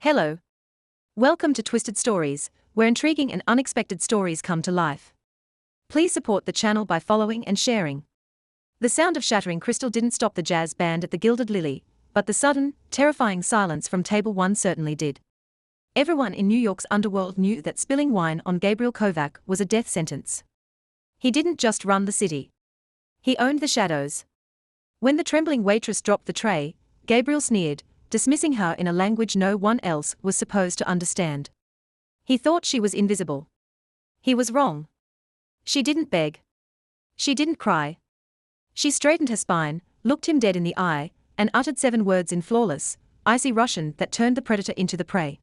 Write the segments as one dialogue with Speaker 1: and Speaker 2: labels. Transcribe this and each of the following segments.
Speaker 1: Hello. Welcome to Twisted Stories, where intriguing and unexpected stories come to life. Please support the channel by following and sharing. The sound of shattering crystal didn't stop the jazz band at the Gilded Lily, but the sudden, terrifying silence from Table 1 certainly did. Everyone in New York's underworld knew that spilling wine on Gabriel Kovac was a death sentence. He didn't just run the city. He owned the shadows. When the trembling waitress dropped the tray, Gabriel sneered, dismissing her in a language no one else was supposed to understand. He thought she was invisible. He was wrong. She didn't beg. She didn't cry. She straightened her spine, looked him dead in the eye, and uttered 7 words in flawless, icy Russian that turned the predator into the prey.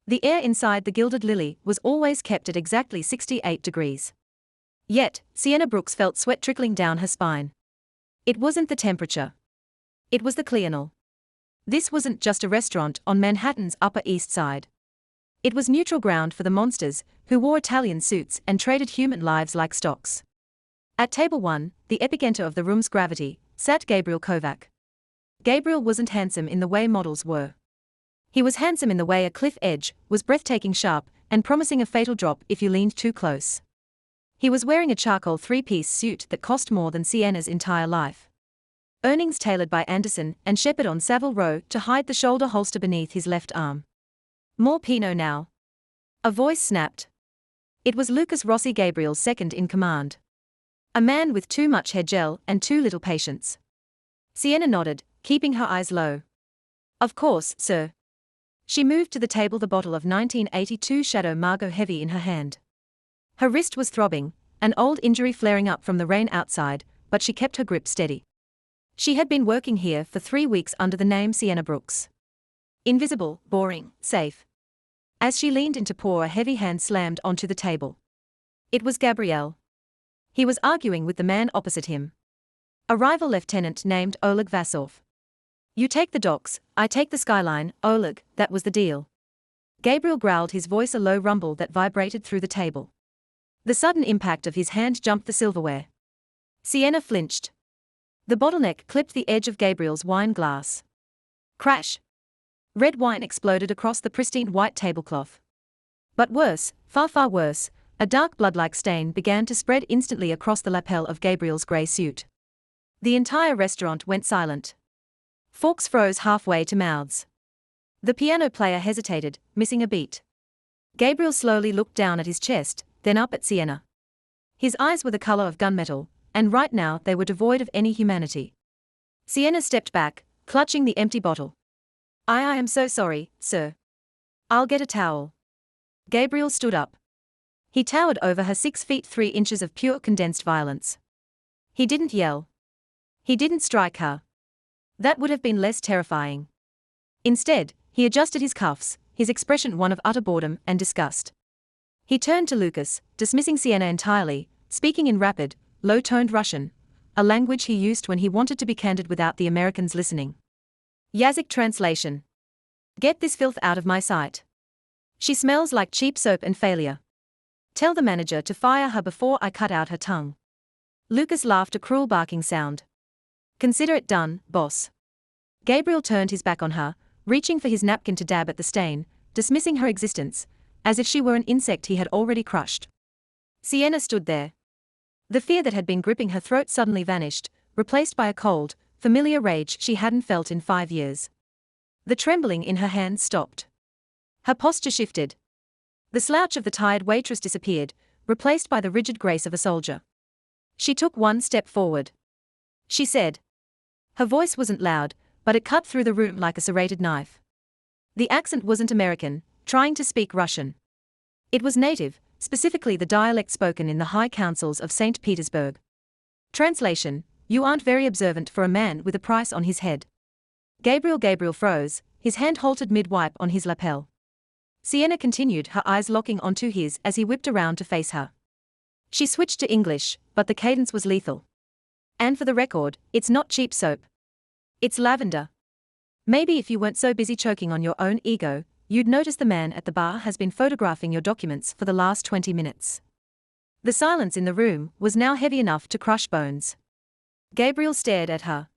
Speaker 1: The air inside the Gilded Lily was always kept at exactly 68 degrees. Yet, Sienna Brooks felt sweat trickling down her spine. It wasn't the temperature. It was the cleanal. This wasn't just a restaurant on Manhattan's Upper East Side. It was neutral ground for the monsters who wore Italian suits and traded human lives like stocks. At Table 1, the epicenter of the room's gravity, sat Gabriel Kovac. Gabriel wasn't handsome in the way models were. He was handsome in the way a cliff edge was breathtaking sharp and promising a fatal drop if you leaned too close. He was wearing a charcoal 3-piece suit that cost more than Sienna's entire life. Earnings tailored by Anderson and Shepard on Savile Row to hide the shoulder holster beneath his left arm. More Pinot now. A voice snapped. It was Lucas Rossi, Gabriel's second in command. A man with too much hair gel and too little patience. Sienna nodded, keeping her eyes low. Of course, sir. She moved to the table, the bottle of 1982 Shadow Margaux heavy in her hand. Her wrist was throbbing, an old injury flaring up from the rain outside, but she kept her grip steady. She had been working here for 3 weeks under the name Sienna Brooks. Invisible, boring, safe. As she leaned in to pour, a heavy hand slammed onto the table. It was Gabriel. He was arguing with the man opposite him. A rival lieutenant named Oleg Vasov. You take the docks, I take the skyline, Oleg, that was the deal. Gabriel growled, his voice a low rumble that vibrated through the table. The sudden impact of his hand jumped the silverware. Sienna flinched. The bottleneck clipped the edge of Gabriel's wine glass. Crash! Red wine exploded across the pristine white tablecloth. But worse, far far worse, a dark blood-like stain began to spread instantly across the lapel of Gabriel's grey suit. The entire restaurant went silent. Forks froze halfway to mouths. The piano player hesitated, missing a beat. Gabriel slowly looked down at his chest, then up at Sienna. His eyes were the color of gunmetal, and right now they were devoid of any humanity. Sienna stepped back, clutching the empty bottle. I am so sorry, sir. I'll get a towel. Gabriel stood up. He towered over her 6 feet 3 inches of pure condensed violence. He didn't yell. He didn't strike her. That would have been less terrifying. Instead, he adjusted his cuffs, his expression one of utter boredom and disgust. He turned to Lucas, dismissing Sienna entirely, speaking in rapid, low-toned Russian, a language he used when he wanted to be candid without the Americans listening. Yazik translation. Get this filth out of my sight. She smells like cheap soap and failure. Tell the manager to fire her before I cut out her tongue. Lucas laughed, a cruel barking sound. Consider it done, boss. Gabriel turned his back on her, reaching for his napkin to dab at the stain, dismissing her existence, as if she were an insect he had already crushed. Sienna stood there. The fear that had been gripping her throat suddenly vanished, replaced by a cold, familiar rage she hadn't felt in 5 years. The trembling in her hands stopped. Her posture shifted. The slouch of the tired waitress disappeared, replaced by the rigid grace of a soldier. She took 1 step forward. She said. Her voice wasn't loud, but it cut through the room like a serrated knife. The accent wasn't American, trying to speak Russian. It was native, specifically the dialect spoken in the high councils of St. Petersburg. Translation: You aren't very observant for a man with a price on his head. Gabriel froze, his hand halted mid-wipe on his lapel. Sienna continued, her eyes locking onto his as he whipped around to face her. She switched to English, but the cadence was lethal. And for the record, it's not cheap soap. It's lavender. Maybe if you weren't so busy choking on your own ego, you'd notice the man at the bar has been photographing your documents for the last 20 minutes. The silence in the room was now heavy enough to crush bones. Gabriel stared at her.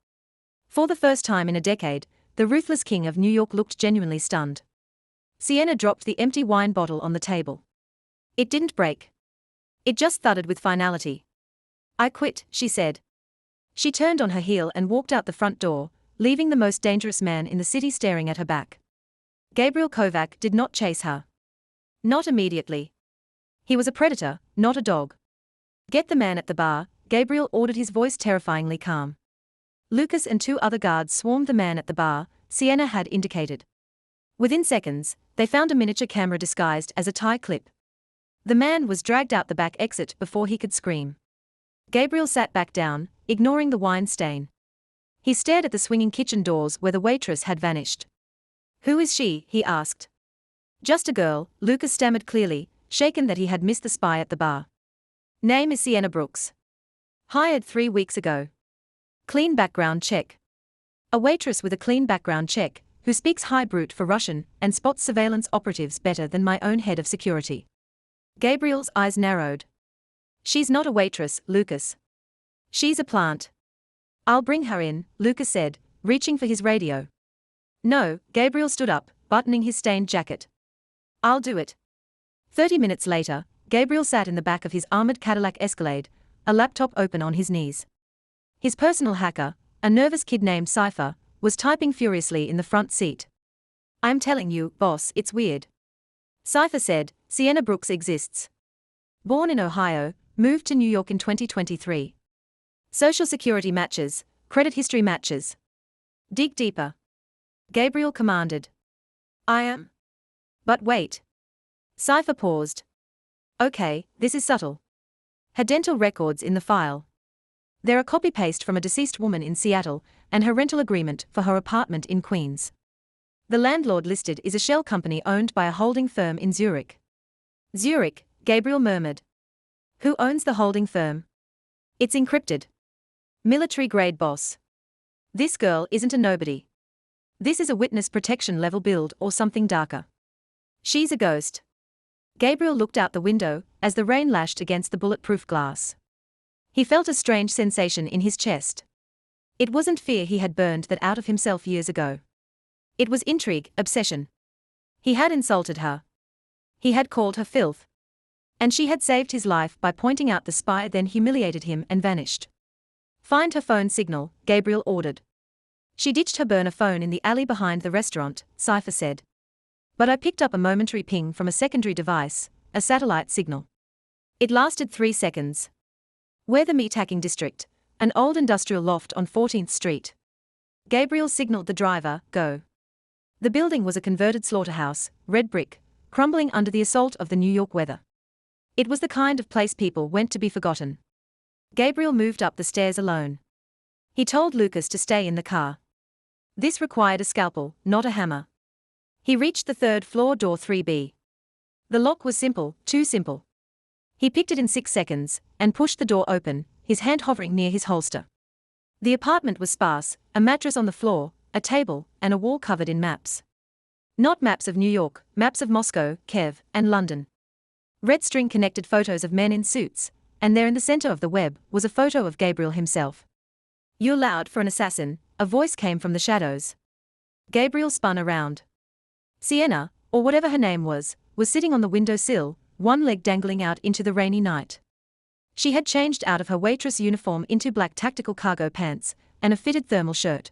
Speaker 1: For the first time in a decade, the ruthless king of New York looked genuinely stunned. Sienna dropped the empty wine bottle on the table. It didn't break. It just thudded with finality. I quit, she said. She turned on her heel and walked out the front door, leaving the most dangerous man in the city staring at her back. Gabriel Kovac did not chase her. Not immediately. He was a predator, not a dog. Get the man at the bar, Gabriel ordered, his voice terrifyingly calm. Lucas and 2 other guards swarmed the man at the bar, Sienna had indicated. Within seconds, they found a miniature camera disguised as a tie clip. The man was dragged out the back exit before he could scream. Gabriel sat back down, ignoring the wine stain. He stared at the swinging kitchen doors where the waitress had vanished. Who is she? He asked. Just a girl, Lucas stammered clearly, shaken that he had missed the spy at the bar. Name is Sienna Brooks. Hired 3 weeks ago. Clean background check. A waitress with a clean background check, who speaks high brute for Russian and spots surveillance operatives better than my own head of security. Gabriel's eyes narrowed. She's not a waitress, Lucas. She's a plant. I'll bring her in, Lucas said, reaching for his radio. No, Gabriel stood up, buttoning his stained jacket. I'll do it. 30 minutes later, Gabriel sat in the back of his armored Cadillac Escalade, a laptop open on his knees. His personal hacker, a nervous kid named Cypher, was typing furiously in the front seat. I'm telling you, boss, it's weird. Cypher said, Sienna Brooks exists. Born in Ohio, moved to New York in 2023. Social security matches, credit history matches. Dig deeper. Gabriel commanded. I am. But wait. Cypher paused. Okay, this is subtle. Her dental records in the file. They're a copy-paste from a deceased woman in Seattle, and her rental agreement for her apartment in Queens. The landlord listed is a shell company owned by a holding firm in Zurich. Zurich, Gabriel murmured. Who owns the holding firm? It's encrypted. Military-grade boss. This girl isn't a nobody. This is a witness protection level build or something darker. She's a ghost. Gabriel looked out the window as the rain lashed against the bulletproof glass. He felt a strange sensation in his chest. It wasn't fear, he had burned that out of himself years ago. It was intrigue, obsession. He had insulted her. He had called her filth. And she had saved his life by pointing out the spy, then humiliated him and vanished. Find her phone signal, Gabriel ordered. She ditched her burner phone in the alley behind the restaurant, Cypher said. But I picked up a momentary ping from a secondary device, a satellite signal. It lasted 3 seconds. We're the meatpacking district, an old industrial loft on 14th Street. Gabriel signaled the driver, go. The building was a converted slaughterhouse, red brick, crumbling under the assault of the New York weather. It was the kind of place people went to be forgotten. Gabriel moved up the stairs alone. He told Lucas to stay in the car. This required a scalpel, not a hammer. He reached the 3rd floor door 3B. The lock was simple, too simple. He picked it in 6 seconds, and pushed the door open, his hand hovering near his holster. The apartment was sparse, a mattress on the floor, a table, and a wall covered in maps. Not maps of New York, maps of Moscow, Kiev, and London. Red string connected photos of men in suits, and there in the center of the web was a photo of Gabriel himself. You're loud for an assassin, a voice came from the shadows. Gabriel spun around. Sienna, or whatever her name was sitting on the windowsill, one leg dangling out into the rainy night. She had changed out of her waitress uniform into black tactical cargo pants and a fitted thermal shirt.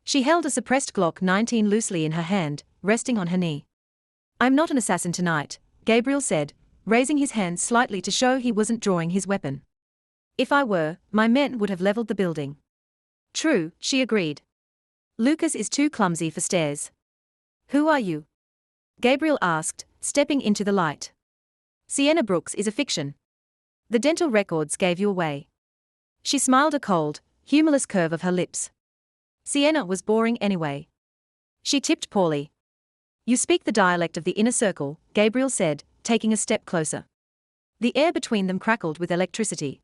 Speaker 1: She held a suppressed Glock 19 loosely in her hand, resting on her knee. I'm not an assassin tonight, Gabriel said, raising his hand slightly to show he wasn't drawing his weapon. If I were, my men would have leveled the building. True, she agreed. Lucas is too clumsy for stairs. Who are you? Gabriel asked, stepping into the light. Sienna Brooks is a fiction. The dental records gave you away. She smiled, a cold, humorless curve of her lips. Sienna was boring anyway. She tipped poorly. You speak the dialect of the inner circle, Gabriel said, taking a step closer. The air between them crackled with electricity.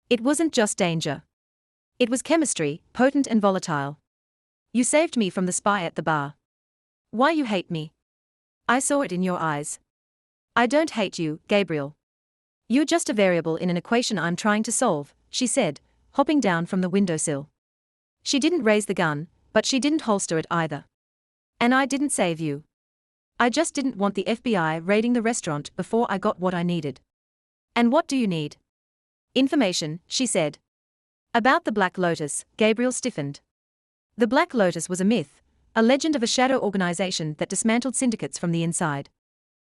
Speaker 1: It wasn't just danger. It was chemistry, potent and volatile. You saved me from the spy at the bar. Why you hate me? I saw it in your eyes. I don't hate you, Gabriel. You're just a variable in an equation I'm trying to solve, she said, hopping down from the windowsill. She didn't raise the gun, but she didn't holster it either. And I didn't save you. I just didn't want the FBI raiding the restaurant before I got what I needed. And what do you need? Information, she said. About the Black Lotus, Gabriel stiffened. The Black Lotus was a myth, a legend of a shadow organization that dismantled syndicates from the inside.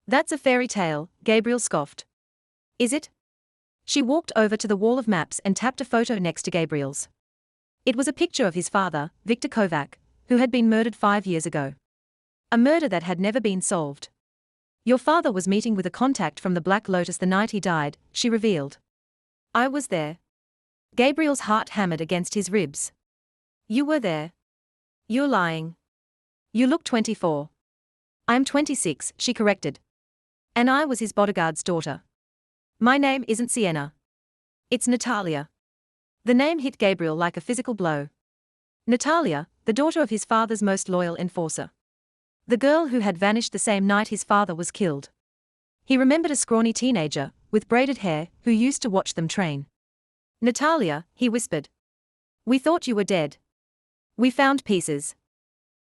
Speaker 1: That's a fairy tale, Gabriel scoffed. Is it? She walked over to the wall of maps and tapped a photo next to Gabriel's. It was a picture of his father, Victor Kovac, who had been murdered 5 years ago. A murder that had never been solved. Your father was meeting with a contact from the Black Lotus the night he died, she revealed. I was there. Gabriel's heart hammered against his ribs. You were there. You're lying. You look 24. I'm 26, she corrected. And I was his bodyguard's daughter. My name isn't Sienna. It's Natalia. The name hit Gabriel like a physical blow. Natalia, the daughter of his father's most loyal enforcer. The girl who had vanished the same night his father was killed. He remembered a scrawny teenager, with braided hair, who used to watch them train. Natalia, he whispered. We thought you were dead. We found pieces.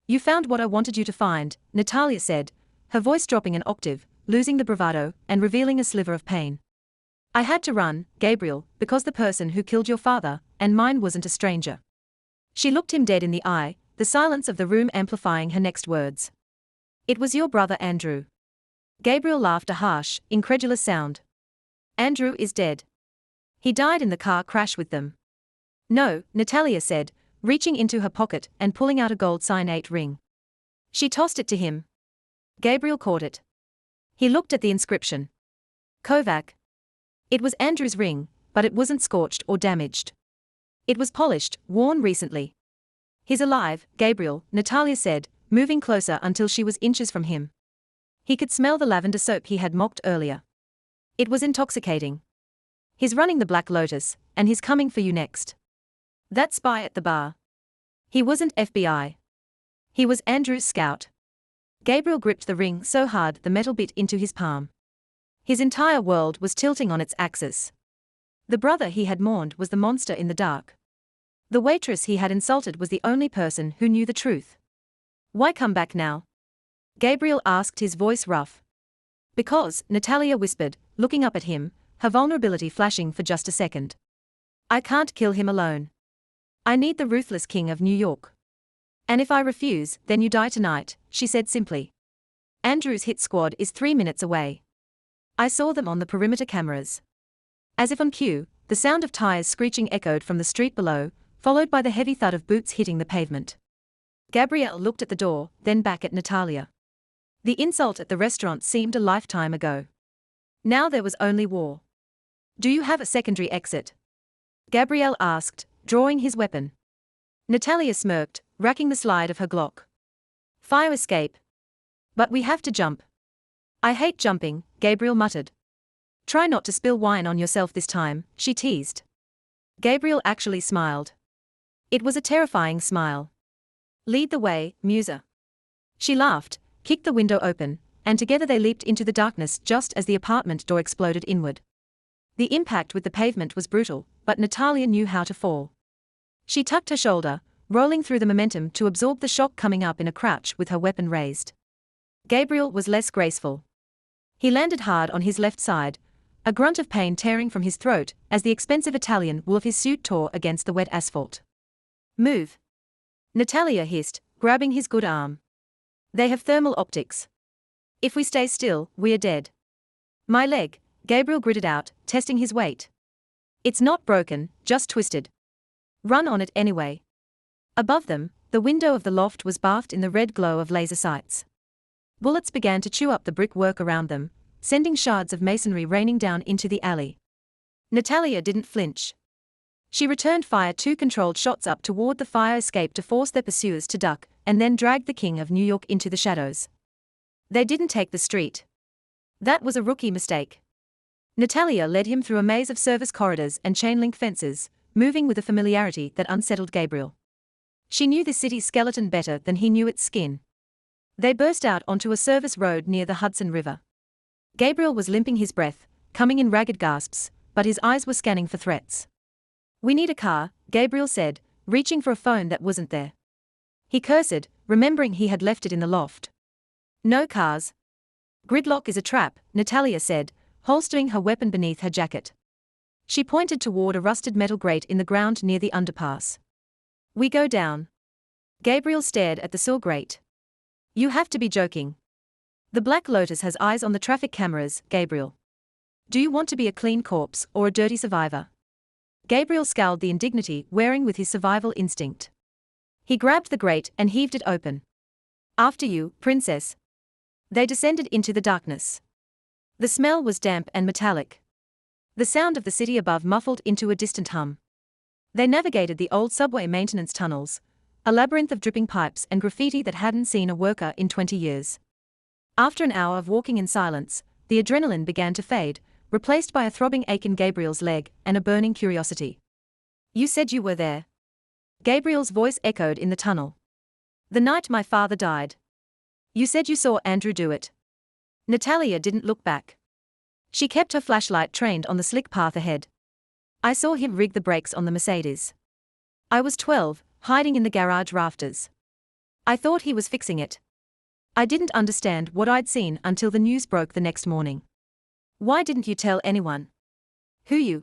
Speaker 1: You found what I wanted you to find, Natalia said, her voice dropping an octave, losing the bravado, and revealing a sliver of pain. I had to run, Gabriel, because the person who killed your father, and mine, wasn't a stranger. She looked him dead in the eye, the silence of the room amplifying her next words. It was your brother Andrew. Gabriel laughed, a harsh, incredulous sound. Andrew is dead. He died in the car crash with them. No, Natalia said, reaching into her pocket and pulling out a gold cyanate ring. She tossed it to him. Gabriel caught it. He looked at the inscription. Kovac. It was Andrew's ring, but it wasn't scorched or damaged. It was polished, worn recently. He's alive, Gabriel, Natalia said, moving closer until she was inches from him. He could smell the lavender soap he had mocked earlier. It was intoxicating. He's running the Black Lotus, and he's coming for you next. That spy at the bar. He wasn't FBI. He was Andrew's scout. Gabriel gripped the ring so hard the metal bit into his palm. His entire world was tilting on its axis. The brother he had mourned was the monster in the dark. The waitress he had insulted was the only person who knew the truth. Why come back now? Gabriel asked, his voice rough. Because, Natalia whispered, looking up at him, her vulnerability flashing for just a second. I can't kill him alone. I need the ruthless king of New York. And if I refuse, then you die tonight, she said simply. Andrew's hit squad is 3 minutes away. I saw them on the perimeter cameras. As if on cue, the sound of tires screeching echoed from the street below, followed by the heavy thud of boots hitting the pavement. Gabrielle looked at the door, then back at Natalia. The insult at the restaurant seemed a lifetime ago. Now there was only war. Do you have a secondary exit? Gabrielle asked, drawing his weapon. Natalia smirked, racking the slide of her Glock. Fire escape. But we have to jump. I hate jumping, Gabriel muttered. Try not to spill wine on yourself this time, she teased. Gabriel actually smiled. It was a terrifying smile. Lead the way, Musa. She laughed, kicked the window open, and together they leaped into the darkness just as the apartment door exploded inward. The impact with the pavement was brutal, but Natalia knew how to fall. She tucked her shoulder, rolling through the momentum to absorb the shock, coming up in a crouch with her weapon raised. Gabriel was less graceful. He landed hard on his left side, a grunt of pain tearing from his throat as the expensive Italian wool of his suit tore against the wet asphalt. Move. Natalia hissed, grabbing his good arm. They have thermal optics. If we stay still, we are dead. My leg, Gabriel gritted out, testing his weight. It's not broken, just twisted. Run on it anyway. Above them, the window of the loft was bathed in the red glow of laser sights. Bullets began to chew up the brickwork around them, sending shards of masonry raining down into the alley. Natalia didn't flinch. She returned fire, 2 controlled shots up toward the fire escape to force their pursuers to duck, and then dragged the King of New York into the shadows. They didn't take the street. That was a rookie mistake. Natalia led him through a maze of service corridors and chain-link fences, moving with a familiarity that unsettled Gabriel. She knew the city's skeleton better than he knew its skin. They burst out onto a service road near the Hudson River. Gabriel was limping, his breath coming in ragged gasps, but his eyes were scanning for threats. We need a car, Gabriel said, reaching for a phone that wasn't there. He cursed, remembering he had left it in the loft. No cars. Gridlock is a trap, Natalia said, holstering her weapon beneath her jacket. She pointed toward a rusted metal grate in the ground near the underpass. We go down. Gabriel stared at the sill grate. You have to be joking. The Black Lotus has eyes on the traffic cameras, Gabriel. Do you want to be a clean corpse or a dirty survivor? Gabriel scowled the indignity wearing with his survival instinct. He grabbed the grate and heaved it open. After you, princess. They descended into the darkness. The smell was damp and metallic. The sound of the city above muffled into a distant hum. They navigated the old subway maintenance tunnels, a labyrinth of dripping pipes and graffiti that hadn't seen a worker in 20 years. After an hour of walking in silence, the adrenaline began to fade, replaced by a throbbing ache in Gabriel's leg and a burning curiosity. You said you were there. Gabriel's voice echoed in the tunnel. The night my father died. You said you saw Andrew do it. Natalia didn't look back. She kept her flashlight trained on the slick path ahead. I saw him rig the brakes on the Mercedes. I was 12, hiding in the garage rafters. I thought he was fixing it. I didn't understand what I'd seen until the news broke the next morning. Why didn't you tell anyone? Who you?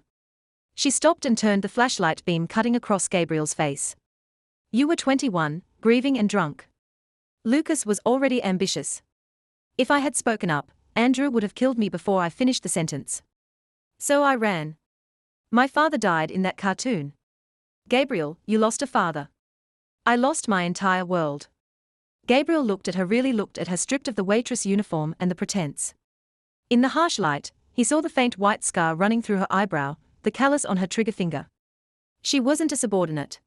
Speaker 1: She stopped and turned the flashlight beam cutting across Gabriel's face. You were 21, grieving and drunk. Lucas was already ambitious. If I had spoken up, Andrew would have killed me before I finished the sentence. So I ran. My father died in that cartoon. Gabriel, you lost a father. I lost my entire world. Gabriel looked at her stripped of the waitress uniform and the pretense. In the harsh light, he saw the faint white scar running through her eyebrow, the callus on her trigger finger. She wasn't a subordinate.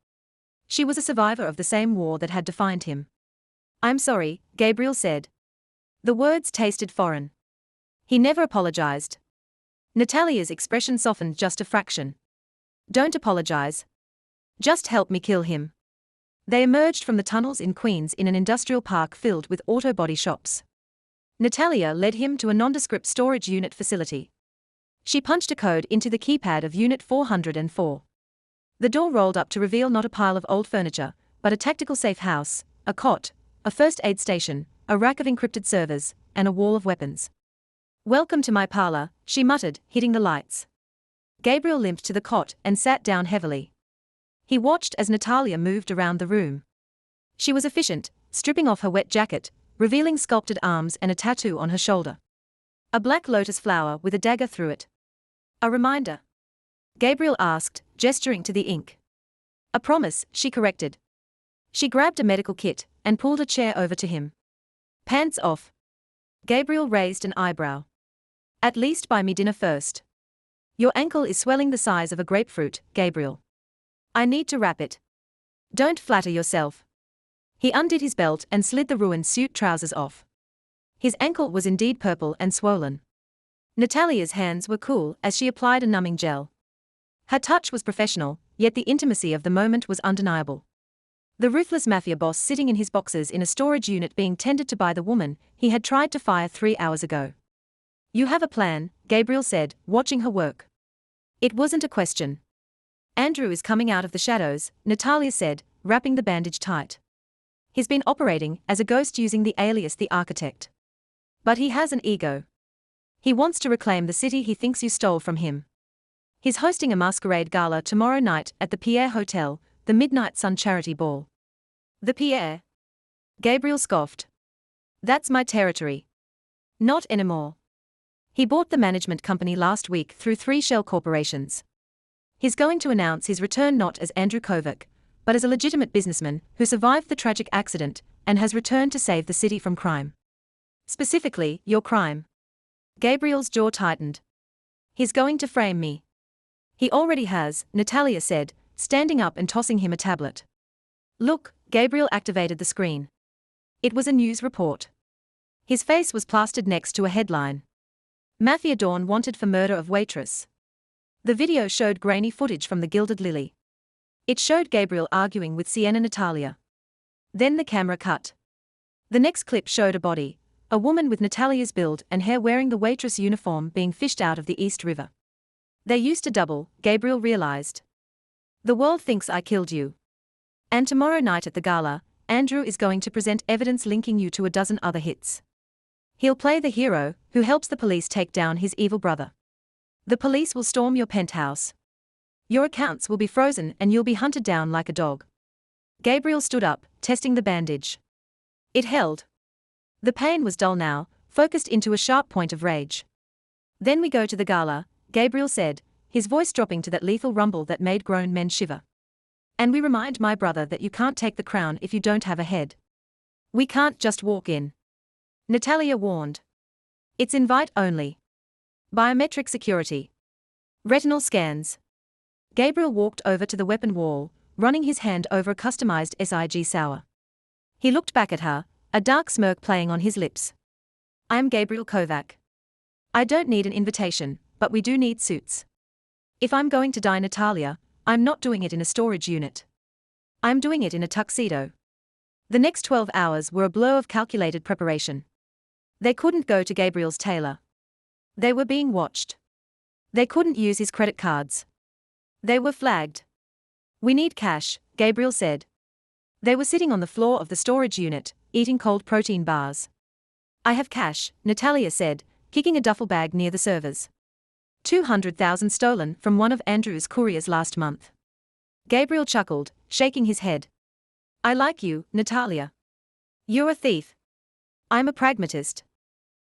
Speaker 1: She was a survivor of the same war that had defined him. I'm sorry, Gabriel said. The words tasted foreign. He never apologized. Natalia's expression softened just a fraction. Don't apologize. Just help me kill him. They emerged from the tunnels in Queens in an industrial park filled with auto body shops. Natalia led him to a nondescript storage unit facility. She punched a code into the keypad of Unit 404. The door rolled up to reveal not a pile of old furniture, but a tactical safe house, a cot, a first aid station, a rack of encrypted servers, and a wall of weapons. Welcome to my parlor, she muttered, hitting the lights. Gabriel limped to the cot and sat down heavily. He watched as Natalia moved around the room. She was efficient, stripping off her wet jacket, revealing sculpted arms and a tattoo on her shoulder. A black lotus flower with a dagger through it. A reminder? Gabriel asked, gesturing to the ink. A promise, she corrected. She grabbed a medical kit and pulled a chair over to him. Pants off. Gabriel raised an eyebrow. At least buy me dinner first. Your ankle is swelling the size of a grapefruit, Gabriel. I need to wrap it. Don't flatter yourself. He undid his belt and slid the ruined suit trousers off. His ankle was indeed purple and swollen. Natalia's hands were cool as she applied a numbing gel. Her touch was professional, yet the intimacy of the moment was undeniable. The ruthless mafia boss sitting in his boxes in a storage unit being tended to by the woman he had tried to fire 3 hours ago. You have a plan, Gabriel said, watching her work. It wasn't a question. Andrew is coming out of the shadows, Natalia said, wrapping the bandage tight. He's been operating as a ghost using the alias the Architect. But he has an ego. He wants to reclaim the city he thinks you stole from him. He's hosting a masquerade gala tomorrow night at the Pierre Hotel, the Midnight Sun charity ball. The Pierre? Gabriel scoffed. That's my territory. Not anymore. He bought the management company last week through 3 shell corporations. He's going to announce his return not as Andrew Kovac, but as a legitimate businessman who survived the tragic accident and has returned to save the city from crime. Specifically, your crime. Gabriel's jaw tightened. He's going to frame me. He already has, Natalia said, standing up and tossing him a tablet. Look, Gabriel activated the screen. It was a news report. His face was plastered next to a headline. Mafia Dawn wanted for murder of waitress. The video showed grainy footage from the Gilded Lily. It showed Gabriel arguing with Sienna Natalia. Then the camera cut. The next clip showed a body, a woman with Natalia's build and hair wearing the waitress uniform being fished out of the East River. They used to double, Gabriel realized. The world thinks I killed you. And tomorrow night at the gala, Andrew is going to present evidence linking you to a dozen other hits. He'll play the hero who helps the police take down his evil brother. The police will storm your penthouse. Your accounts will be frozen and you'll be hunted down like a dog. Gabriel stood up, testing the bandage. It held. The pain was dull now, focused into a sharp point of rage. Then we go to the gala, Gabriel said, his voice dropping to that lethal rumble that made grown men shiver. And we remind my brother that you can't take the crown if you don't have a head. We can't just walk in. Natalia warned. It's invite only. Biometric security. Retinal scans. Gabriel walked over to the weapon wall, running his hand over a customized SIG sour. He looked back at her, a dark smirk playing on his lips. I'm Gabriel Kovac. I don't need an invitation, but we do need suits. If I'm going to die Natalia, I'm not doing it in a storage unit. I'm doing it in a tuxedo. The next 12 hours were a blur of calculated preparation. They couldn't go to Gabriel's tailor. They were being watched. They couldn't use his credit cards. They were flagged. We need cash, Gabriel said. They were sitting on the floor of the storage unit, eating cold protein bars. I have cash, Natalia said, kicking a duffel bag near the servers. 200,000 stolen from one of Andrew's couriers last month. Gabriel chuckled, shaking his head. I like you, Natalia. You're a thief. I'm a pragmatist.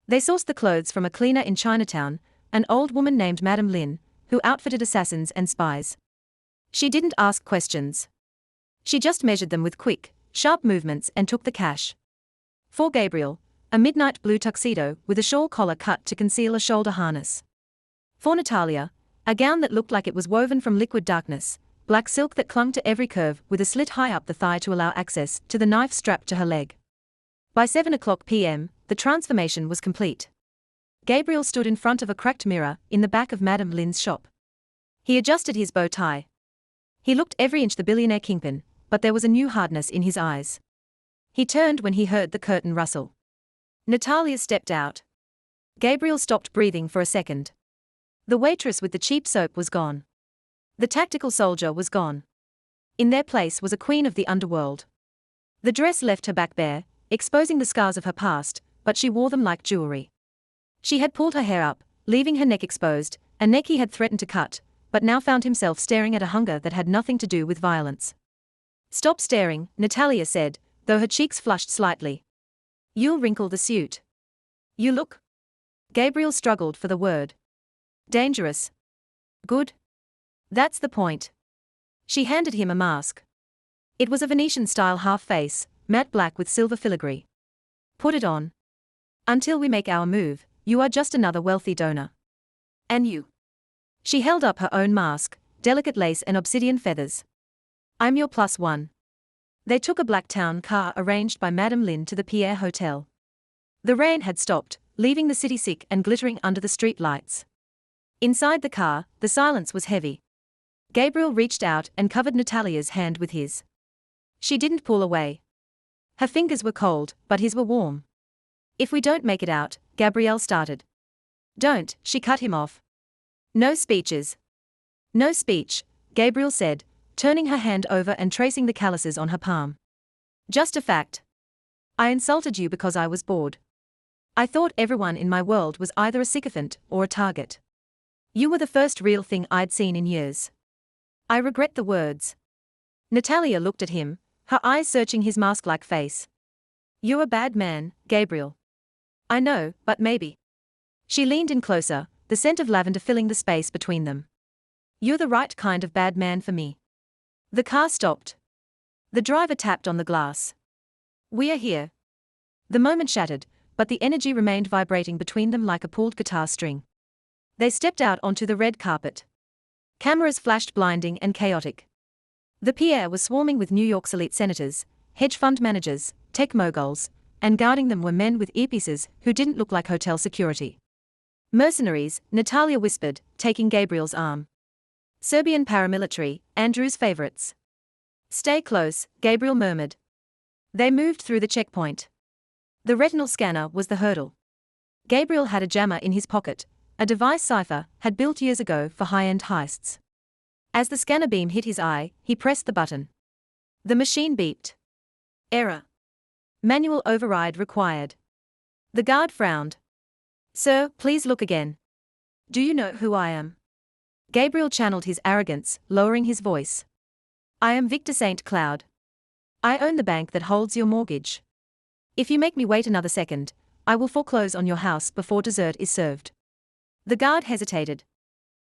Speaker 1: They sourced the clothes from a cleaner in Chinatown, an old woman named Madame Lin, who outfitted assassins and spies. She didn't ask questions. She just measured them with quick, sharp movements and took the cash. For Gabriel, a midnight blue tuxedo with a shawl collar cut to conceal a shoulder harness. For Natalia, a gown that looked like it was woven from liquid darkness, black silk that clung to every curve with a slit high up the thigh to allow access to the knife strapped to her leg. By 7:00 p.m., the transformation was complete. Gabriel stood in front of a cracked mirror in the back of Madame Lin's shop. He adjusted his bow tie. He looked every inch the billionaire kingpin, but there was a new hardness in his eyes. He turned when he heard the curtain rustle. Natalia stepped out. Gabriel stopped breathing for a second. The waitress with the cheap soap was gone. The tactical soldier was gone. In their place was a queen of the underworld. The dress left her back bare, exposing the scars of her past, but she wore them like jewelry. She had pulled her hair up, leaving her neck exposed, a neck he had threatened to cut, but now found himself staring at a hunger that had nothing to do with violence. Stop staring, Natalia said, though her cheeks flushed slightly. You'll wrinkle the suit. You look. Gabriel struggled for the word. Dangerous. Good. That's the point. She handed him a mask. It was a Venetian-style half-face, matte black with silver filigree. Put it on. Until we make our move, you are just another wealthy donor. And you. She held up her own mask, delicate lace and obsidian feathers. I'm your +1. They took a black town car arranged by Madame Lin to the Pierre Hotel. The rain had stopped, leaving the city sick and glittering under the street lights. Inside the car, the silence was heavy. Gabriel reached out and covered Natalia's hand with his. She didn't pull away. Her fingers were cold, but his were warm. If we don't make it out, Gabrielle started. Don't, she cut him off. No speeches. No speech, Gabriel said, turning her hand over and tracing the calluses on her palm. Just a fact. I insulted you because I was bored. I thought everyone in my world was either a sycophant or a target. You were the first real thing I'd seen in years. I regret the words. Natalia looked at him, her eyes searching his mask-like face. You're a bad man, Gabriel. I know, but maybe. She leaned in closer, the scent of lavender filling the space between them. You're the right kind of bad man for me. The car stopped. The driver tapped on the glass. We are here. The moment shattered, but the energy remained vibrating between them like a pulled guitar string. They stepped out onto the red carpet. Cameras flashed blinding and chaotic. The Pierre was swarming with New York's elite senators, hedge fund managers, tech moguls, and guarding them were men with earpieces who didn't look like hotel security. Mercenaries, Natalia whispered, taking Gabriel's arm. Serbian paramilitary, Andrew's favorites. Stay close, Gabriel murmured. They moved through the checkpoint. The retinal scanner was the hurdle. Gabriel had a jammer in his pocket, a device Cypher had built years ago for high-end heists. As the scanner beam hit his eye, he pressed the button. The machine beeped. Error. Manual override required. The guard frowned. Sir, please look again. Do you know who I am? Gabriel channeled his arrogance, lowering his voice. I am Victor St. Cloud. I own the bank that holds your mortgage. If you make me wait another second, I will foreclose on your house before dessert is served. The guard hesitated.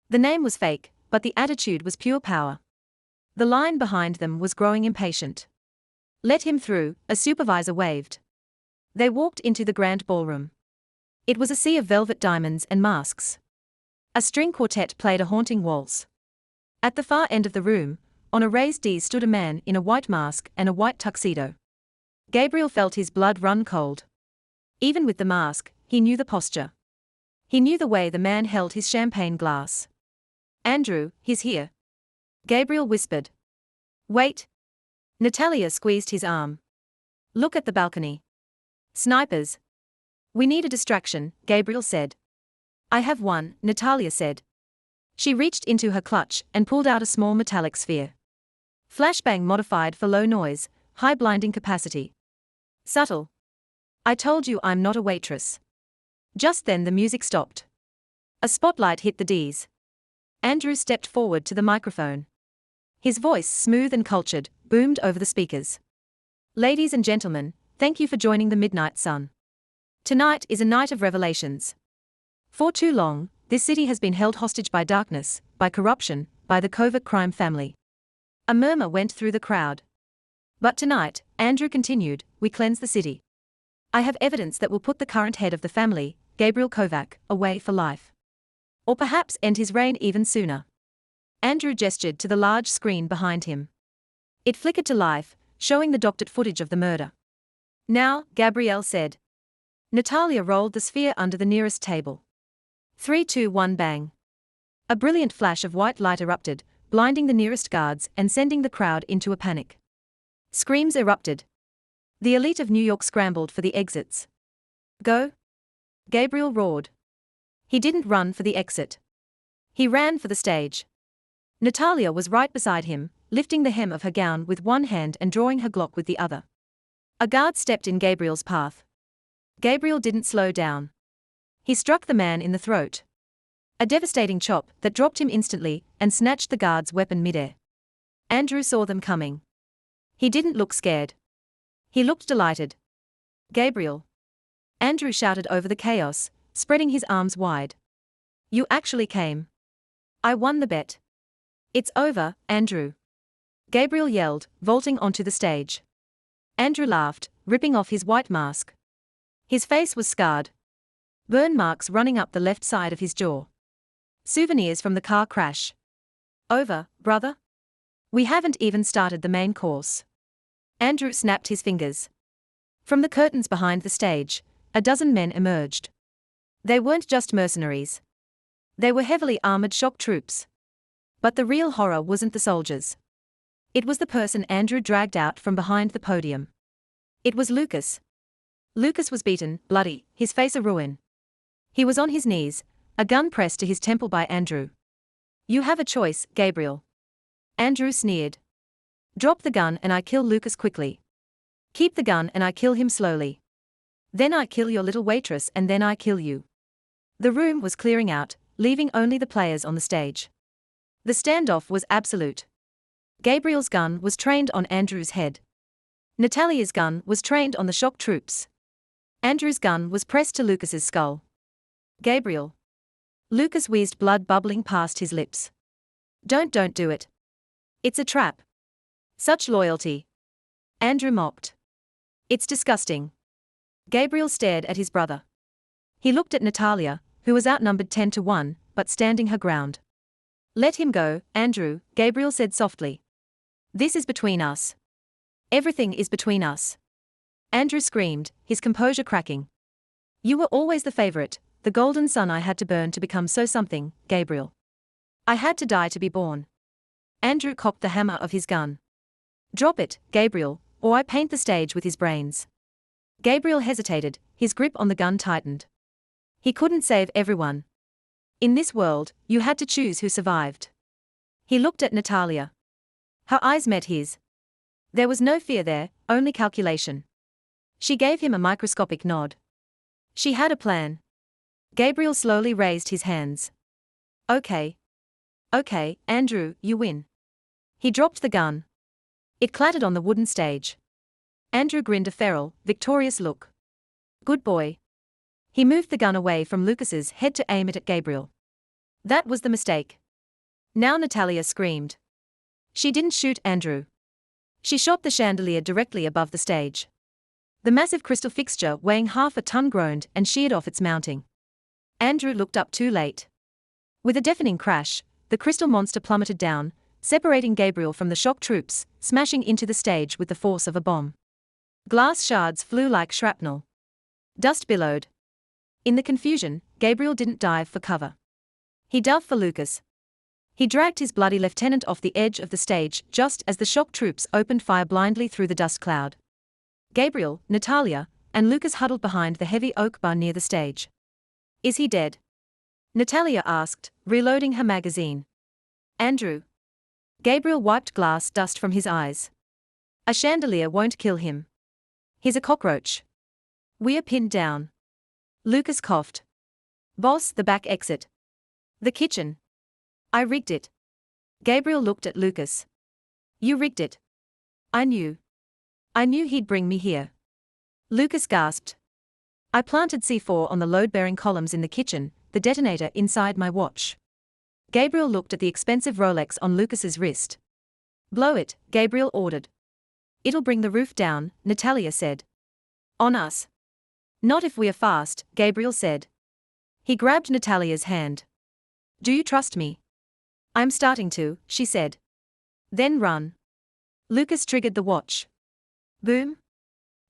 Speaker 1: The name was fake, but the attitude was pure power. The line behind them was growing impatient. Let him through, a supervisor waved. They walked into the grand ballroom. It was a sea of velvet diamonds and masks. A string quartet played a haunting waltz. At the far end of the room, on a raised dais stood a man in a white mask and a white tuxedo. Gabriel felt his blood run cold. Even with the mask, he knew the posture. He knew the way the man held his champagne glass. Andrew, he's here. Gabriel whispered. Wait. Natalia squeezed his arm. Look at the balcony. Snipers. We need a distraction, Gabriel said. I have one, Natalia said. She reached into her clutch and pulled out a small metallic sphere. Flashbang modified for low noise, high blinding capacity. Subtle. I told you I'm not a waitress. Just then the music stopped. A spotlight hit the D's. Andrew stepped forward to the microphone. His voice, smooth and cultured, boomed over the speakers. Ladies and gentlemen, thank you for joining the Midnight Sun. Tonight is a night of revelations. For too long, this city has been held hostage by darkness, by corruption, by the covert crime family. A murmur went through the crowd. But tonight, Andrew continued, we cleanse the city. I have evidence that will put the current head of the family, Gabriel Kovac, away for life. Or perhaps end his reign even sooner. Andrew gestured to the large screen behind him. It flickered to life, showing the doctored footage of the murder. Now, Gabrielle said. Natalia rolled the sphere under the nearest table. 3, 2, 1 bang. A brilliant flash of white light erupted, blinding the nearest guards and sending the crowd into a panic. Screams erupted. The elite of New York scrambled for the exits. Go? Gabriel roared. He didn't run for the exit. He ran for the stage. Natalia was right beside him, lifting the hem of her gown with one hand and drawing her Glock with the other. A guard stepped in Gabriel's path. Gabriel didn't slow down. He struck the man in the throat. A devastating chop that dropped him instantly and snatched the guard's weapon midair. Andrew saw them coming. He didn't look scared. He looked delighted. Gabriel. Andrew shouted over the chaos, spreading his arms wide. You actually came. I won the bet. It's over, Andrew. Gabriel yelled, vaulting onto the stage. Andrew laughed, ripping off his white mask. His face was scarred. Burn marks running up the left side of his jaw. Souvenirs from the car crash. Over, brother? We haven't even started the main course. Andrew snapped his fingers. From the curtains behind the stage, a dozen men emerged. They weren't just mercenaries. They were heavily armored shock troops. But the real horror wasn't the soldiers. It was the person Andrew dragged out from behind the podium. It was Lucas. Lucas was beaten, bloody, his face a ruin. He was on his knees, a gun pressed to his temple by Andrew. You have a choice, Gabriel. Andrew sneered. Drop the gun and I kill Lucas quickly. Keep the gun and I kill him slowly. Then I kill your little waitress and then I kill you. The room was clearing out, leaving only the players on the stage. The standoff was absolute. Gabriel's gun was trained on Andrew's head. Natalia's gun was trained on the shock troops. Andrew's gun was pressed to Lucas's skull. Gabriel. Lucas wheezed, blood bubbling past his lips. Don't do it. It's a trap. Such loyalty. Andrew mocked. It's disgusting. Gabriel stared at his brother. He looked at Natalia, who was outnumbered 10 to 1, but standing her ground. Let him go, Andrew, Gabriel said softly. This is between us. Everything is between us. Andrew screamed, his composure cracking. You were always the favorite, the golden sun I had to burn to become so something, Gabriel. I had to die to be born. Andrew cocked the hammer of his gun. Drop it, Gabriel, or I paint the stage with his brains. Gabriel hesitated, his grip on the gun tightened. He couldn't save everyone. In this world, you had to choose who survived. He looked at Natalia. Her eyes met his. There was no fear there, only calculation. She gave him a microscopic nod. She had a plan. Gabriel slowly raised his hands. Okay. Okay, Andrew, you win. He dropped the gun. It clattered on the wooden stage. Andrew grinned a feral, victorious look. Good boy. He moved the gun away from Lucas's head to aim it at Gabriel. That was the mistake. Now Natalia screamed. She didn't shoot Andrew. She shot the chandelier directly above the stage. The massive crystal fixture weighing half a ton groaned and sheared off its mounting. Andrew looked up too late. With a deafening crash, the crystal monster plummeted down, separating Gabriel from the shock troops, smashing into the stage with the force of a bomb. Glass shards flew like shrapnel. Dust billowed. In the confusion, Gabriel didn't dive for cover. He dove for Lucas. He dragged his bloody lieutenant off the edge of the stage just as the shock troops opened fire blindly through the dust cloud. Gabriel, Natalia, and Lucas huddled behind the heavy oak bar near the stage. Is he dead? Natalia asked, reloading her magazine. Andrew. Gabriel wiped glass dust from his eyes. A chandelier won't kill him. He's a cockroach. We're pinned down. Lucas coughed. Boss, the back exit. The kitchen. I rigged it. Gabriel looked at Lucas. You rigged it. I knew. I knew he'd bring me here. Lucas gasped. I planted C4 on the load-bearing columns in the kitchen, the detonator inside my watch. Gabriel looked at the expensive Rolex on Lucas's wrist. Blow it, Gabriel ordered. It'll bring the roof down, Natalia said. On us. Not if we are fast, Gabriel said. He grabbed Natalia's hand. Do you trust me? I'm starting to, she said. Then run. Lucas triggered the watch. Boom.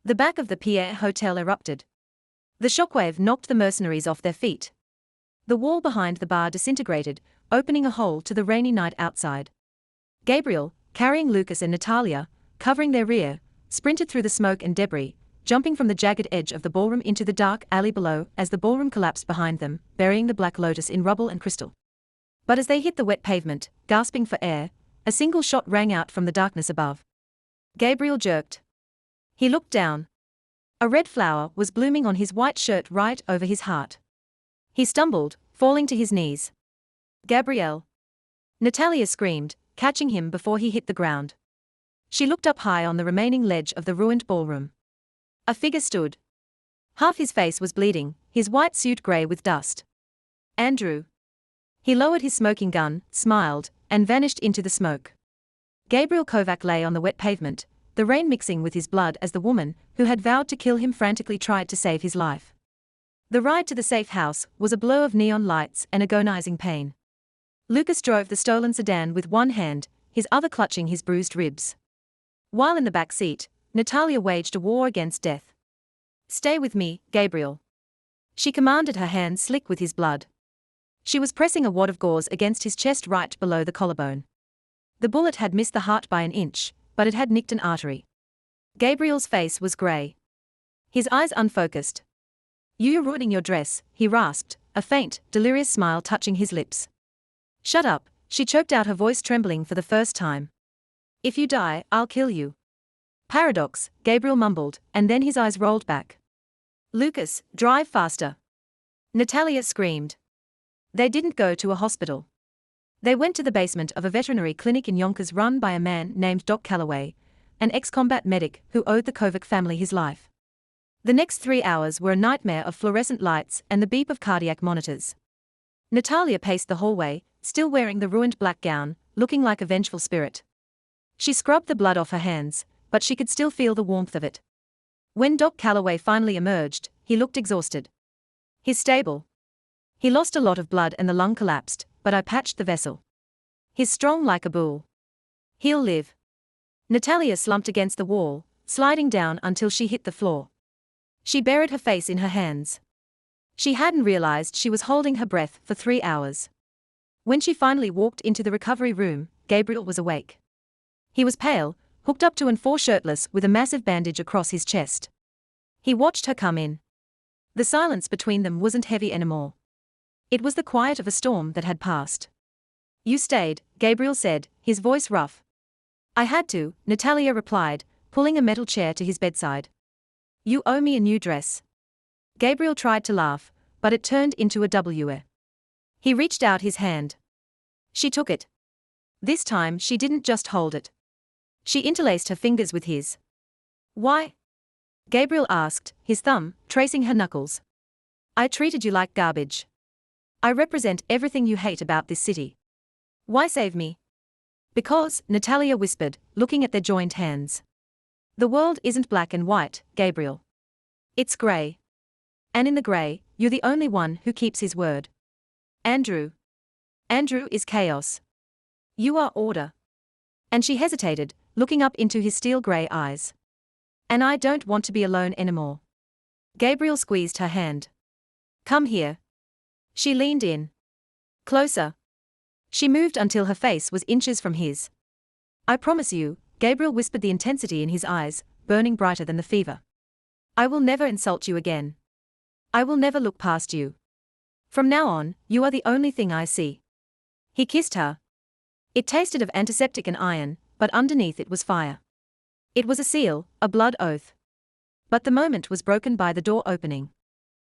Speaker 1: The back of the Pierre Hotel erupted. The shockwave knocked the mercenaries off their feet. The wall behind the bar disintegrated, opening a hole to the rainy night outside. Gabriel, carrying Lucas and Natalia, covering their rear, sprinted through the smoke and debris, jumping from the jagged edge of the ballroom into the dark alley below as the ballroom collapsed behind them, burying the Black Lotus in rubble and crystal. But as they hit the wet pavement, gasping for air, a single shot rang out from the darkness above. Gabriel jerked. He looked down. A red flower was blooming on his white shirt right over his heart. He stumbled, falling to his knees. Gabrielle. Natalia screamed, catching him before he hit the ground. She looked up high on the remaining ledge of the ruined ballroom. A figure stood. Half his face was bleeding, his white suit grey with dust. Andrew. He lowered his smoking gun, smiled, and vanished into the smoke. Gabriel Kovac lay on the wet pavement, the rain mixing with his blood as the woman, who had vowed to kill him, frantically tried to save his life. The ride to the safe house was a blur of neon lights and agonizing pain. Lucas drove the stolen sedan with one hand, his other clutching his bruised ribs. While in the back seat, Natalia waged a war against death. Stay with me, Gabriel. She commanded, her hands slick with his blood. She was pressing a wad of gauze against his chest right below the collarbone. The bullet had missed the heart by an inch, but it had nicked an artery. Gabriel's face was grey. His eyes unfocused. You're ruining your dress, he rasped, a faint, delirious smile touching his lips. Shut up, she choked out, her voice trembling for the first time. If you die, I'll kill you. Paradox, Gabriel mumbled, and then his eyes rolled back. Lucas, drive faster. Natalia screamed. They didn't go to a hospital. They went to the basement of a veterinary clinic in Yonkers run by a man named Doc Calloway, an ex-combat medic who owed the Kovac family his life. The next 3 hours were a nightmare of fluorescent lights and the beep of cardiac monitors. Natalia paced the hallway, still wearing the ruined black gown, looking like a vengeful spirit. She scrubbed the blood off her hands, but she could still feel the warmth of it. When Doc Calloway finally emerged, he looked exhausted. He's stable. He lost a lot of blood and the lung collapsed, but I patched the vessel. He's strong like a bull. He'll live. Natalia slumped against the wall, sliding down until she hit the floor. She buried her face in her hands. She hadn't realized she was holding her breath for 3 hours. When she finally walked into the recovery room, Gabriel was awake. He was pale, hooked up to and fore shirtless with a massive bandage across his chest. He watched her come in. The silence between them wasn't heavy anymore. It was the quiet of a storm that had passed. You stayed, Gabriel said, his voice rough. I had to, Natalia replied, pulling a metal chair to his bedside. You owe me a new dress. Gabriel tried to laugh, but it turned into a W. He reached out his hand. She took it. This time she didn't just hold it. She interlaced her fingers with his. Why? Gabriel asked, his thumb tracing her knuckles. I treated you like garbage. I represent everything you hate about this city. Why save me? Because, Natalia whispered, looking at their joined hands. The world isn't black and white, Gabriel. It's grey. And in the grey, you're the only one who keeps his word. Andrew. Andrew is chaos. You are order. And she hesitated, looking up into his steel grey eyes. And I don't want to be alone anymore. Gabriel squeezed her hand. Come here. She leaned in. Closer. She moved until her face was inches from his. I promise you, Gabriel whispered, the intensity in his eyes burning brighter than the fever. I will never insult you again. I will never look past you. From now on, you are the only thing I see. He kissed her. It tasted of antiseptic and iron, but underneath it was fire. It was a seal, a blood oath. But the moment was broken by the door opening.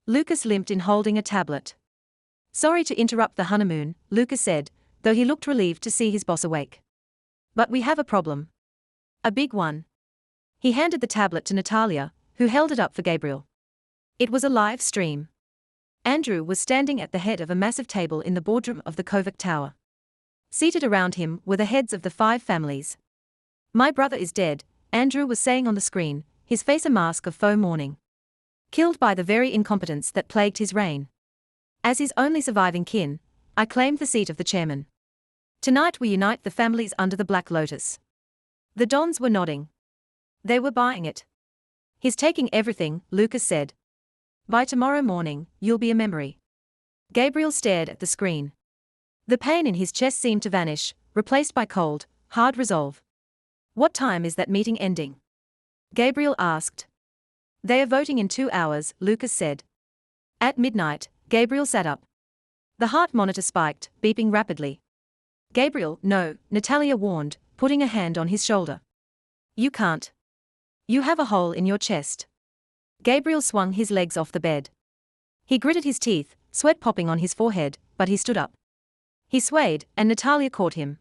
Speaker 1: Lucas limped in holding a tablet. Sorry to interrupt the honeymoon, Lucas said, though he looked relieved to see his boss awake. But we have a problem. A big one. He handed the tablet to Natalia, who held it up for Gabriel. It was a live stream. Andrew was standing at the head of a massive table in the boardroom of the Kovac Tower. Seated around him were the heads of the 5 families. My brother is dead, Andrew was saying on the screen, his face a mask of faux mourning. Killed by the very incompetence that plagued his reign. As his only surviving kin, I claimed the seat of the chairman. Tonight we unite the families under the Black Lotus. The Dons were nodding. They were buying it. He's taking everything, Lucas said. By tomorrow morning, you'll be a memory. Gabriel stared at the screen. The pain in his chest seemed to vanish, replaced by cold, hard resolve. What time is that meeting ending? Gabriel asked. They are voting in 2 hours, Lucas said. At midnight, Gabriel sat up. The heart monitor spiked, beeping rapidly. Gabriel, no, Natalia warned, putting a hand on his shoulder. You can't. You have a hole in your chest. Gabriel swung his legs off the bed. He gritted his teeth, sweat popping on his forehead, but he stood up. He swayed, and Natalia caught him.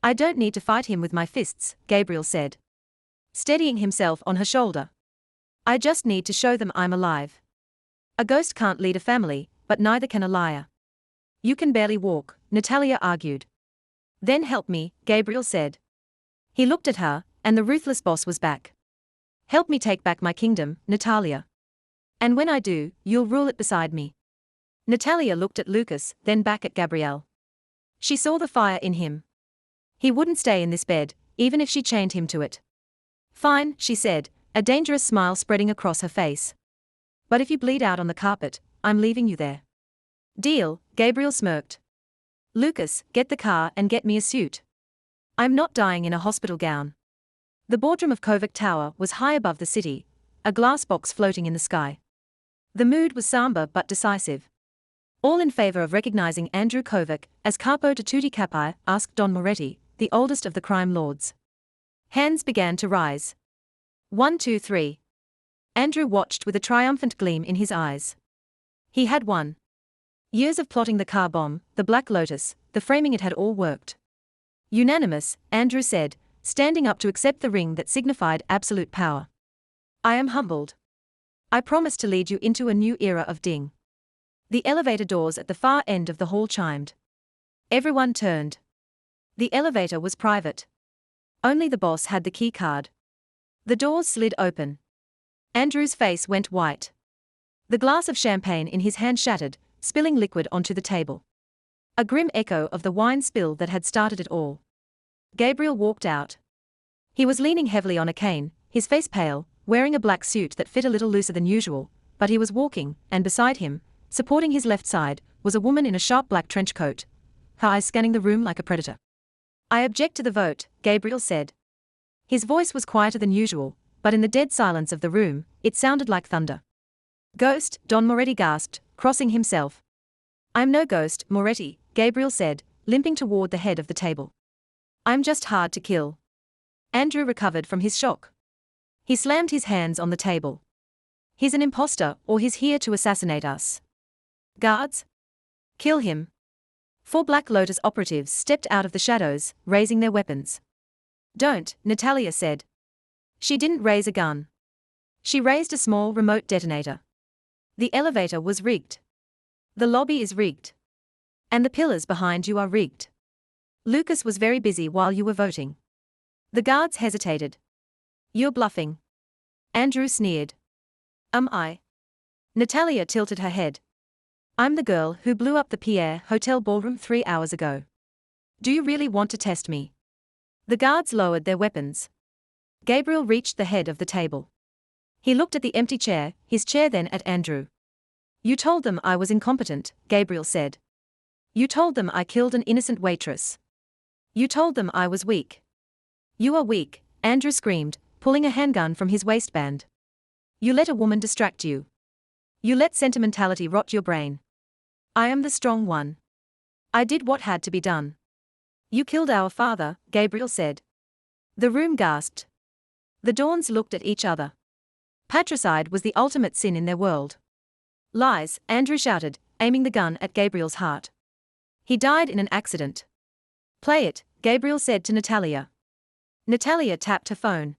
Speaker 1: I don't need to fight him with my fists, Gabriel said. Steadying himself on her shoulder. I just need to show them I'm alive. A ghost can't lead a family, but neither can a liar. You can barely walk, Natalia argued. Then help me, Gabriel said. He looked at her, and the ruthless boss was back. Help me take back my kingdom, Natalia. And when I do, you'll rule it beside me. Natalia looked at Lucas, then back at Gabriel. She saw the fire in him. He wouldn't stay in this bed, even if she chained him to it. Fine, she said, a dangerous smile spreading across her face. But if you bleed out on the carpet, I'm leaving you there. Deal, Gabriel smirked. Lucas, get the car and get me a suit. I'm not dying in a hospital gown. The boardroom of Kovac Tower was high above the city, a glass box floating in the sky. The mood was somber but decisive. All in favor of recognizing Andrew Kovac as capo di tutti capi, asked Don Moretti, the oldest of the crime lords. Hands began to rise. 1, 2, 3. Andrew watched with a triumphant gleam in his eyes. He had won. Years of plotting the car bomb, the Black Lotus, the framing, it had all worked. Unanimous, Andrew said, standing up to accept the ring that signified absolute power. I am humbled. I promise to lead you into a new era of ding. The elevator doors at the far end of the hall chimed. Everyone turned. The elevator was private. Only the boss had the key card. The doors slid open. Andrew's face went white. The glass of champagne in his hand shattered, spilling liquid onto the table. A grim echo of the wine spill that had started it all. Gabriel walked out. He was leaning heavily on a cane, his face pale, wearing a black suit that fit a little looser than usual, but he was walking, and beside him, supporting his left side, was a woman in a sharp black trench coat, her eyes scanning the room like a predator. I object to the vote, Gabriel said. His voice was quieter than usual, but in the dead silence of the room, it sounded like thunder. Ghost, Don Moretti gasped, crossing himself. I'm no ghost, Moretti, Gabriel said, limping toward the head of the table. I'm just hard to kill. Andrew recovered from his shock. He slammed his hands on the table. He's an imposter, or he's here to assassinate us. Guards? Kill him. 4 Black Lotus operatives stepped out of the shadows, raising their weapons. Don't, Natalia said. She didn't raise a gun. She raised a small remote detonator. The elevator was rigged. The lobby is rigged. And the pillars behind you are rigged. Lucas was very busy while you were voting. The guards hesitated. You're bluffing. Andrew sneered. Am I? Natalia tilted her head. I'm the girl who blew up the Pierre Hotel ballroom 3 hours ago. Do you really want to test me? The guards lowered their weapons. Gabriel reached the head of the table. He looked at the empty chair, his chair then at Andrew. You told them I was incompetent, Gabriel said. You told them I killed an innocent waitress. You told them I was weak. You are weak, Andrew screamed, pulling a handgun from his waistband. You let a woman distract you. You let sentimentality rot your brain. I am the strong one. I did what had to be done. You killed our father, Gabriel said. The room gasped. The Dawns looked at each other. Patricide was the ultimate sin in their world. Lies, Andrew shouted, aiming the gun at Gabriel's heart. He died in an accident. Play it, Gabriel said to Natalia. Natalia tapped her phone.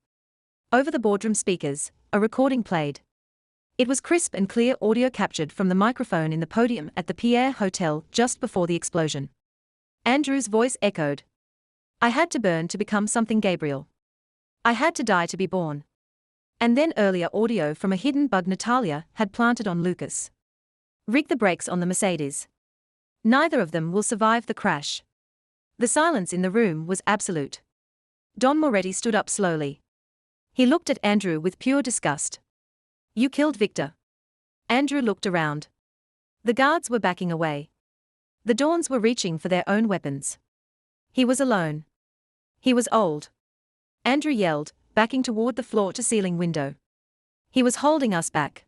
Speaker 1: Over the boardroom speakers, a recording played. It was crisp and clear audio captured from the microphone in the podium at the Pierre Hotel just before the explosion. Andrew's voice echoed. I had to burn to become something, Gabriel. I had to die to be born. And then earlier audio from a hidden bug Natalia had planted on Lucas. Rig the brakes on the Mercedes. Neither of them will survive the crash. The silence in the room was absolute. Don Moretti stood up slowly. He looked at Andrew with pure disgust. You killed Victor. Andrew looked around. The guards were backing away. The Dawns were reaching for their own weapons. He was alone. He was old. Andrew yelled, backing toward the floor-to-ceiling window. He was holding us back.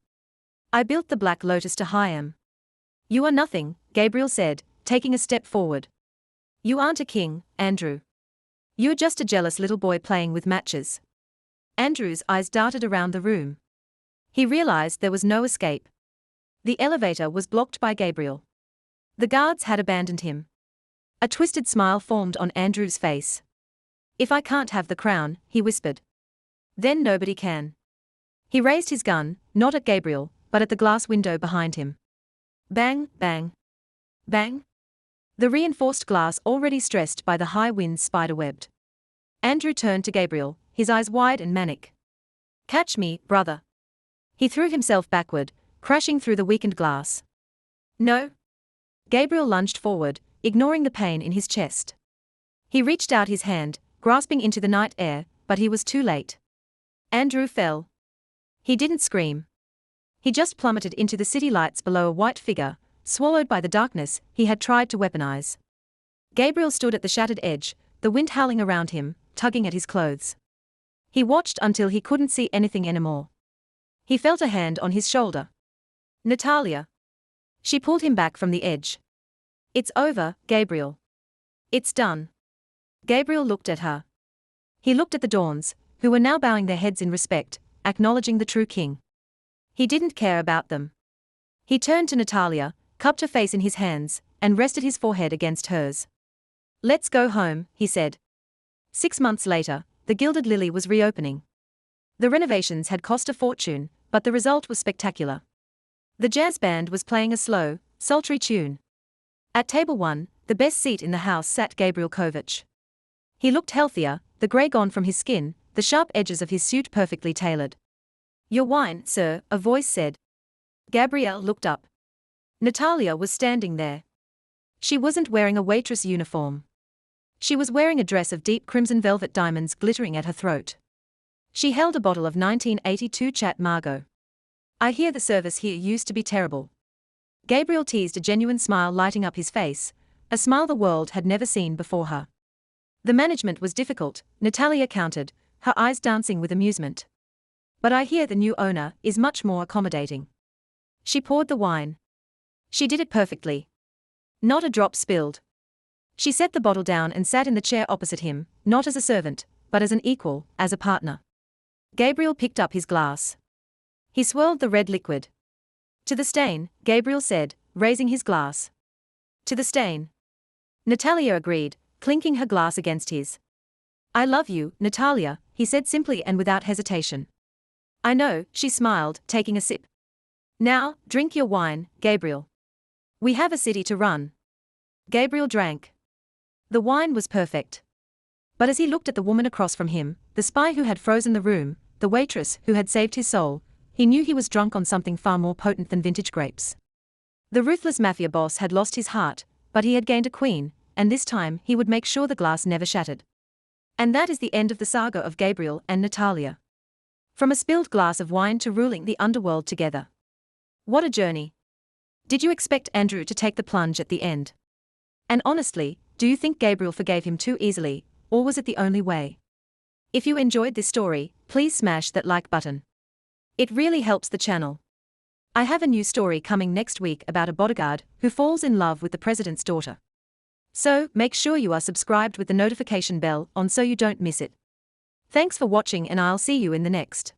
Speaker 1: I built the Black Lotus to hire him. You are nothing, Gabriel said, taking a step forward. You aren't a king, Andrew. You're just a jealous little boy playing with matches. Andrew's eyes darted around the room. He realized there was no escape. The elevator was blocked by Gabriel. The guards had abandoned him. A twisted smile formed on Andrew's face. If I can't have the crown, he whispered. Then nobody can. He raised his gun, not at Gabriel, but at the glass window behind him. Bang, bang. Bang. The reinforced glass already stressed by the high winds spiderwebbed. Andrew turned to Gabriel, his eyes wide and manic. Catch me, brother. He threw himself backward, crashing through the weakened glass. No. Gabriel lunged forward, ignoring the pain in his chest. He reached out his hand, grasping into the night air, but he was too late. Andrew fell. He didn't scream. He just plummeted into the city lights below, a white figure, swallowed by the darkness he had tried to weaponize. Gabriel stood at the shattered edge, the wind howling around him, tugging at his clothes. He watched until he couldn't see anything anymore. He felt a hand on his shoulder. Natalia. She pulled him back from the edge. It's over, Gabriel. It's done. Gabriel looked at her. He looked at the Dawns, who were now bowing their heads in respect, acknowledging the true king. He didn't care about them. He turned to Natalia, cupped her face in his hands, and rested his forehead against hers. Let's go home, he said. 6 months later, the Gilded Lily was reopening. The renovations had cost a fortune, but the result was spectacular. The jazz band was playing a slow, sultry tune. At table 1, the best seat in the house, sat Gabriel Kovach. He looked healthier, the grey gone from his skin, the sharp edges of his suit perfectly tailored. Your wine, sir, a voice said. Gabriel looked up. Natalia was standing there. She wasn't wearing a waitress uniform. She was wearing a dress of deep crimson velvet, diamonds glittering at her throat. She held a bottle of 1982 Chat Margaux. I hear the service here used to be terrible. Gabriel teased, a genuine smile lighting up his face, a smile the world had never seen before her. The management was difficult, Natalia countered, her eyes dancing with amusement. But I hear the new owner is much more accommodating. She poured the wine. She did it perfectly. Not a drop spilled. She set the bottle down and sat in the chair opposite him, not as a servant, but as an equal, as a partner. Gabriel picked up his glass. He swirled the red liquid. To the stain, Gabriel said, raising his glass. To the stain. Natalia agreed, clinking her glass against his. I love you, Natalia, he said simply and without hesitation. I know, she smiled, taking a sip. Now, drink your wine, Gabriel. We have a city to run. Gabriel drank. The wine was perfect. But as he looked at the woman across from him, the spy who had frozen the room, the waitress who had saved his soul, he knew he was drunk on something far more potent than vintage grapes. The ruthless mafia boss had lost his heart, but he had gained a queen, and this time he would make sure the glass never shattered. And that is the end of the saga of Gabriel and Natalia. From a spilled glass of wine to ruling the underworld together. What a journey. Did you expect Andrew to take the plunge at the end? And honestly, do you think Gabriel forgave him too easily, or was it the only way? If you enjoyed this story, please smash that like button. It really helps the channel. I have a new story coming next week about a bodyguard who falls in love with the president's daughter. So, make sure you are subscribed with the notification bell on so you don't miss it. Thanks for watching and I'll see you in the next.